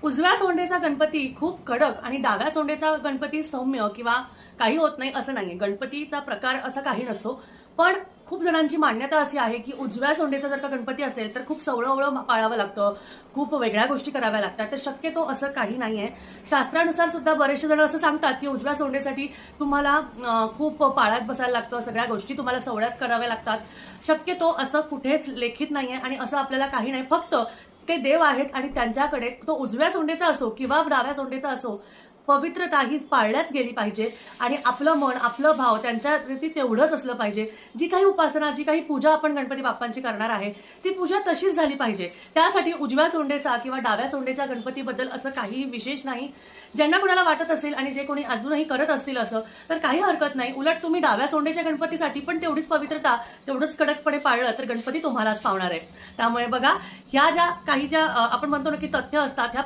उजव्या सोंडेचा गणपती खूप कडक आणि डाव्या सोंडेचा गणपती सौम्य किंवा काही होत नाही असं नाहीये. गणपतीचा प्रकार असा काही नसतो. पण खूप जणांची मान्यता अशी आहे की उजव्या सोंडेचा जर का गणपती असेल तर खूप सवळं पाळावं लागतं, खूप वेगळ्या गोष्टी कराव्या लागतात. तर शक्यतो असं काही नाहीये. शास्त्रानुसार सुद्धा बरेचसे जण असं सांगतात की उजव्या सोंडेसाठी तुम्हाला खूप पाळत बसायला लागतं, सगळ्या गोष्टी तुम्हाला सवळ्यात कराव्या लागतात. शक्यतो असं कुठेच लेखित नाहीये आणि असं आपल्याला काही नाही. फक्त ते देव आहेत आणि त्यांच्याकडे तो उजव्या सोंडेचा असो किंवा डाव्या सोंडेचा असो, पवित्रता ही पाळल्याच गेली पाहिजे आणि आपलं मन, आपलं भाव त्यांच्यावरती तेवढंच असलं पाहिजे. जी काही उपासना, जी काही पूजा आपण गणपती बाप्पांची करणार आहे ती पूजा तशीच झाली पाहिजे. त्यासाठी उजव्या सोंडेचा किंवा डाव्या सोंडेच्या गणपतीबद्दल असं काही विशेष नाही. ज्यांना कोणाला वाटत असेल आणि जे कोणी अजूनही करत असतील असं, तर काही हरकत नाही. उलट तुम्ही डाव्या सोंडेच्या गणपतीसाठी पण तेवढीच पवित्रता, तेवढंच कडकपणे पाळलं तर गणपती तुम्हालाच पावणार आहे. त्यामुळे बघा, ह्या ज्या काही आपण म्हणतो ना की तथ्य असतात ह्या